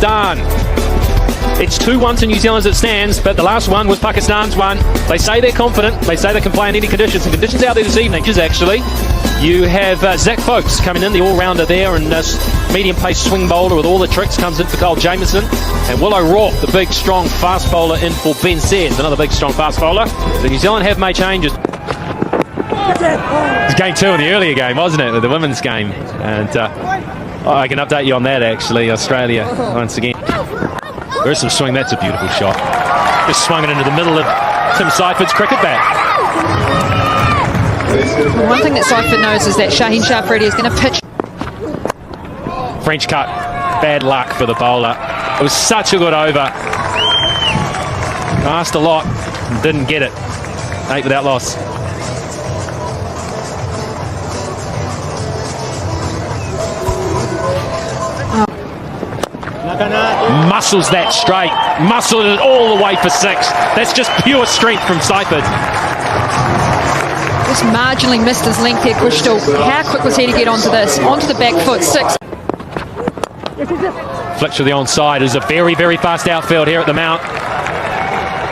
Done. It's 2-1 to New Zealand as it stands, but the last one was Pakistan's one. They say they're confident. They say they can play in any conditions. And conditions out there this evening is actually, you have Zach Folks coming in, the all-rounder there, and medium-pace swing bowler with all the tricks comes in for Cole Jameson. And Willow Rourke, the big, strong, fast bowler, in for Ben Sayers, another big, strong, fast bowler. So New Zealand have made changes. It was game 2 in the earlier game, wasn't it, with the women's game? And I can update you on that, actually. Australia, once again. There's some swing. That's a beautiful shot. Just swung it into the middle of Tim Seiferd's cricket bat. One thing that Seiferd knows is that Shaheen Shah Afridi is going to pitch. French cut. Bad luck for the bowler. It was such a good over. Asked a lot. Didn't get it. 8 without loss. Muscles that straight, muscled it all the way for 6. That's just pure strength from Seiferd. Just marginally missed his length here, Crystal. How quick was he to get onto this? Onto the back foot, 6. Flicks to the onside. Is a very, very fast outfield here at the Mount.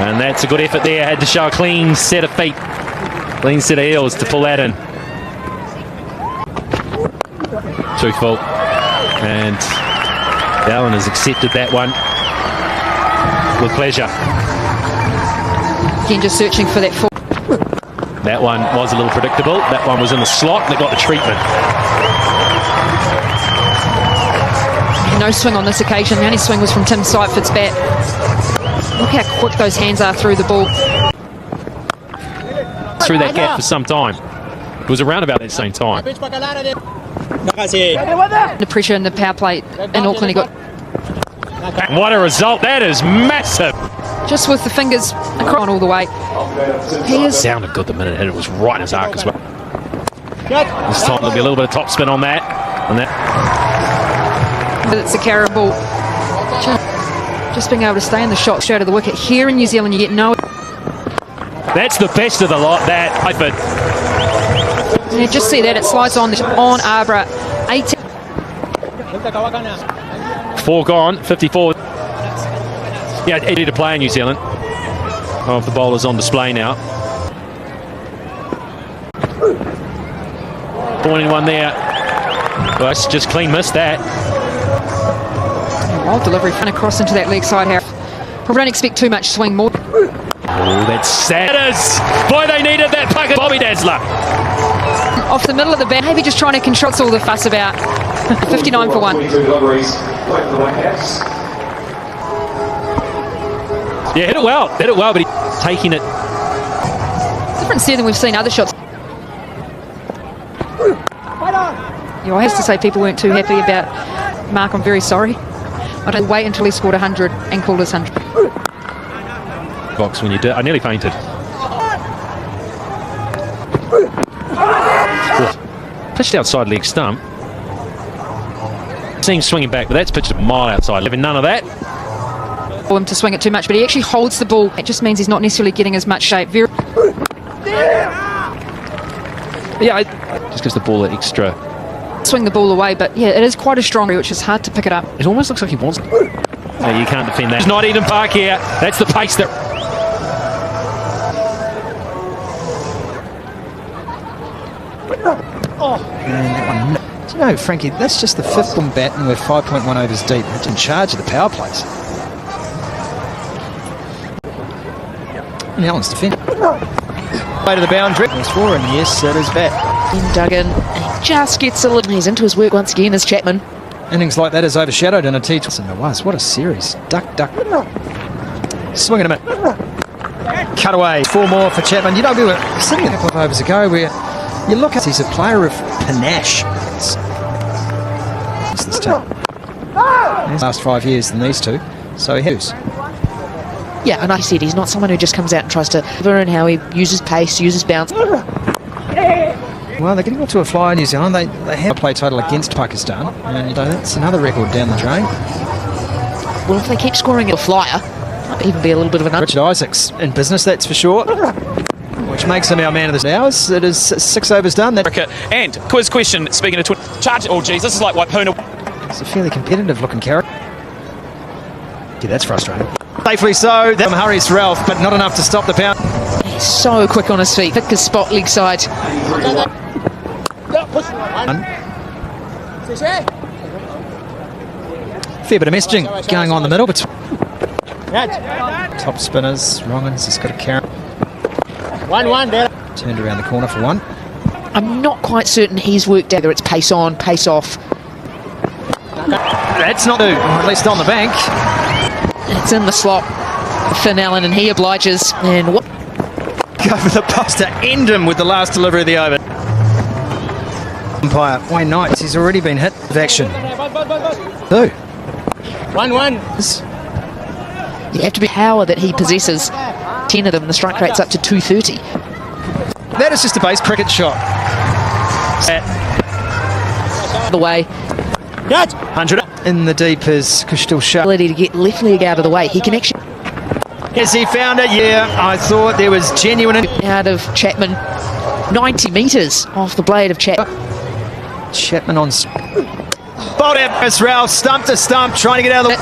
And that's a good effort there. Had to show a clean set of feet, clean set of heels to pull that in. Too full. And Allen has accepted that one with pleasure. Again, just searching for that full. That one was a little predictable. That one was in the slot. They got the treatment. No swing on this occasion. The only swing was from Tim Seiferd's bat. Look how quick those hands are through the ball. Through that gap for some time. It was around about that same time. The pressure in the power play in Auckland, he got. And what a result! That is massive. Just with the fingers across all the way. He is. Sounded good the minute it hit. It was right in his arc as well. This time there'll be a little bit of topspin on that. But it's a carry ball. Just being able to stay in the shot straight of the wicket. Here in New Zealand, you get no. That's the best of the lot. That Seiferd. Yeah, just see that it slides on Arbor. 18. 4 gone, 54. Yeah, easy to play in New Zealand. Of the bowlers on display now. Pointing one there. Well, just clean missed that. Wild delivery fun across into that leg side here. Probably don't expect too much swing more. Oh, that's sad. It is. Boy, they needed that puck. Bobby Dazzler. Off the middle of the bat, maybe just trying to control all the fuss about. 59 for 1. Yeah, hit it well, but he's taking it. Different set than we've seen other shots. Yeah, I have to say people weren't too happy about Mark. I'm very sorry. I don't wait until he scored 100 and called us 100. Box when you did, I nearly fainted. Pitched outside leg stump. Seeing swinging back, but that's pitched a mile outside. Having none of that. For him to swing it too much, but he actually holds the ball. It just means he's not necessarily getting as much shape. Yeah, just gives the ball an extra. Swing the ball away, but yeah, it is quite a strong, which is hard to pick it up. It almost looks like he wants it. No, you can't defend that. It's not Eden Park here. That's the pace that. Do you know, Frankie, that's just the 5th one bat and we're 5.1 overs deep. It's in charge of the power plays. And Allen's defending. Way to the boundary. There's 4, and yes, it is back. Duggan, and he just gets a little. He's into his work once again as Chapman. Innings like that is overshadowed in a T20i. And it was. What a series. Duck. Swing and a minute. Cut away. 4 more for Chapman. You know, we were sitting a couple of overs ago where you look at, he's a player of panache. This time. Last 5 years than these two. So he has. Yeah, and like I said, he's not someone who just comes out and tries to learn how he uses pace, uses bounce. Well, they're getting off to a flyer in New Zealand. They have a play total against Pakistan, and that's another record down the drain. Well, if they keep scoring a flyer, might even be a little bit of an. Richard Isaacs in business, that's for sure. Which makes him our man of the hours. It is 6 overs done. And quiz question, speaking of charge. Oh, geez, this is like Waipuna. It's a fairly competitive looking character. Yeah, that's frustrating. Safely so. That hurries Ralph, but not enough to stop the pound. He's so quick on his feet. Thick as spot leg side. Fair bit of messaging going on in the middle. Top spinners. Wrongans has got a carry. 1-1 there. Turned around the corner for one. I'm not quite certain he's worked out whether it's pace on, pace off. That's not, or at least on the bank. It's in the slot for Nealand, and he obliges. And what? Go for the post to end him with the last delivery of the over. Umpire Wayne Knight, he's already been hit with action. 1-1. You have to be power that he possesses. 10 of them, the strike rate's up to 230. That is just a base cricket shot. The way. 100 in the deep is Kushtil Shah. Ability to get left leg out of the way. He can actually. Has he found it? Yeah, I thought there was genuine. Out of Chapman. 90 metres off the blade of Chapman. Chapman on. Bowled out as Ralph, stump to stump, trying to get out of the.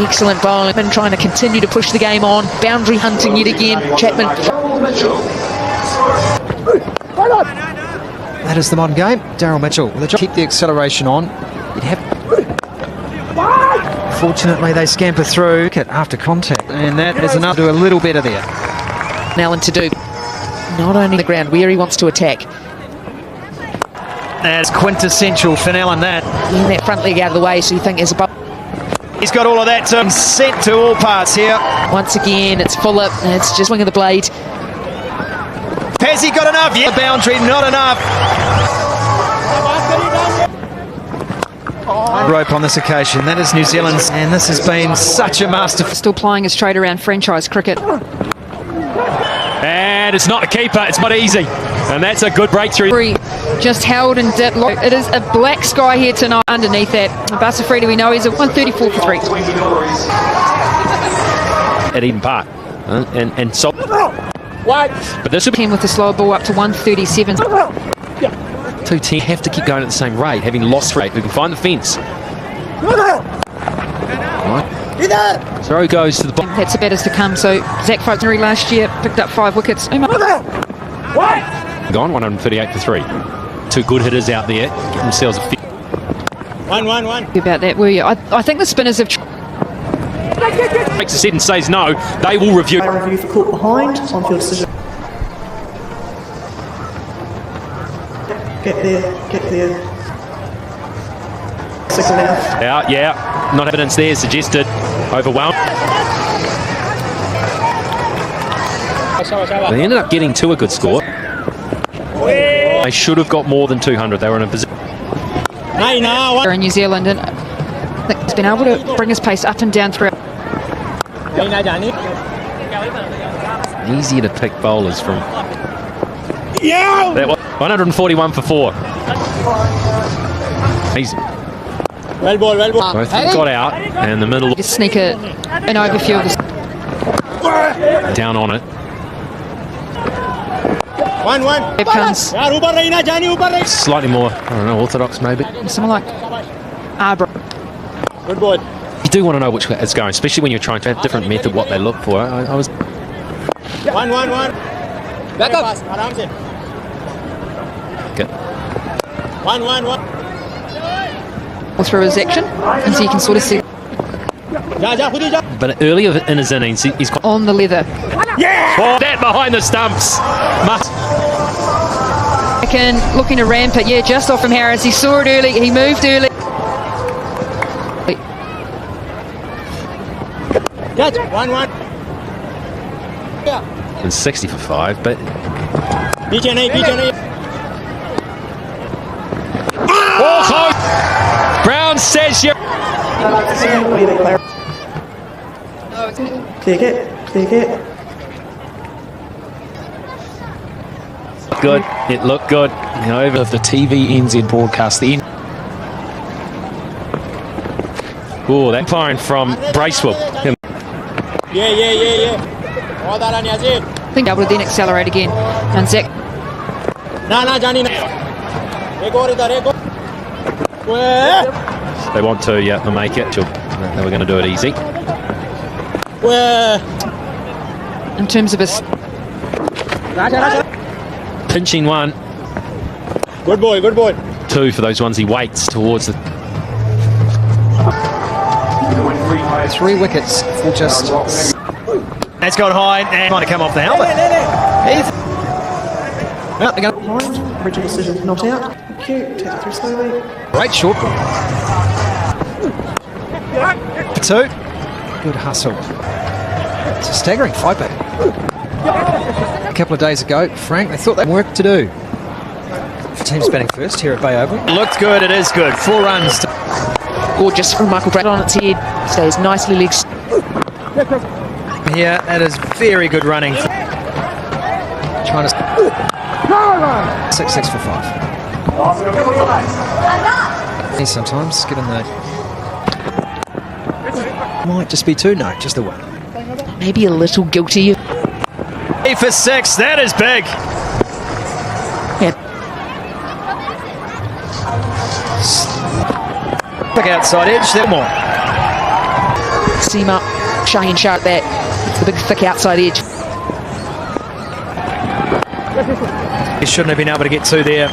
Excellent bowling. Trying to continue to push the game on. Boundary hunting yet again. Chapman. That is the modern game. Daryl Mitchell. Well, keep the acceleration on. You'd have. Fortunately, they scamper through after contact, and that is enough to do a little better there. Nealand to do. Not only the ground where he wants to attack. That's quintessential for Nealand, that. Getting that front leg out of the way, so you think there's a bubble. He's got all of that set to all parts here. Once again, it's full up. It's just swing of the blade. Has he got enough? Yeah, boundary, not enough. Rope on this occasion. That is New Zealand's, and this has been such a masterful. Still plying his trade around franchise cricket. And it's not a keeper, it's not easy. And that's a good breakthrough. Just held and dipped low. It is a black sky here tonight. Underneath that, Basafredi, we know he's at 134 for 3. At Eden Park. And so. But this will be Him with the slower ball up to 137. 2-10. Have to keep going at the same rate, having lost rate. We can find the fence. Right. Throw goes to the bottom. That's about as to come. So Zach Foxnery last year picked up 5 wickets. Gone 138 for 3. 2 good hitters out there. Get themselves a 1-1-1. About that, were you? I think the spinners have. makes a set and says no. They will review. Review for caught behind, on-field decision. Get there. Signal now. Out, yeah. Not evidence there suggested. Overwhelmed. They ended up getting to a good score. They should have got more than 200. They were in a position. In New Zealand, and he's been able to bring his pace up and down throughout. Easier to pick bowlers from. That was 141 for 4. Easy. Well ball. Both got out, and the middle Just sneak an overfield. down on it. 1-1. Here comes Slightly more, I don't know, orthodox maybe. someone like Arbor. Good ball. You do want to know which way it's going, especially when you're trying to have different method what they look for. I was 1-1-1. Back up. good. 1-1-1. Through his action, and so you can sort of see But earlier in his innings, he's got on the leather. oh, that behind the stumps. Again, looking to ramp it, just off from Harris. He saw it early, he moved early. Catch. 1-1. And 60 for 5, but पीछे नहीं oh, close. Brown says you. Clear it. Good. It looked good. Over of the TV NZ broadcast. The oh, that firing from Bracewell. ये बहुत आ रहा Niazi I think able to then accelerate again. And Zach ना जानी ना एक और इधर They want to, make it. They were going to do it easy. Where? In terms of his Pinching one, Good boy, good boy. two for those ones he waits towards the. 3 wickets for just. That's gone high and trying to come off the helmet. Well, they're going Behind. Original decision not out. Thank you. Take it through slowly. great short ball. For 2. Good hustle. It's a staggering 5 back. A couple of days ago, Frank, they thought they had work to do. For teams batting first here at Bay Oval. Looked good, it is good. 4 runs. Gorgeous from Michael Brad on its head. Stays nicely legs. Yeah, that is very good running. Trying to 6 for 5. Sometimes given the might just be 2. No, just the 1. Maybe a little guilty. 8 for 6. That is big. Yeah. Back outside edge. There more. Seam up. Shaheen Shah at that. It's the big thick outside edge. He shouldn't have been able to get 2 there.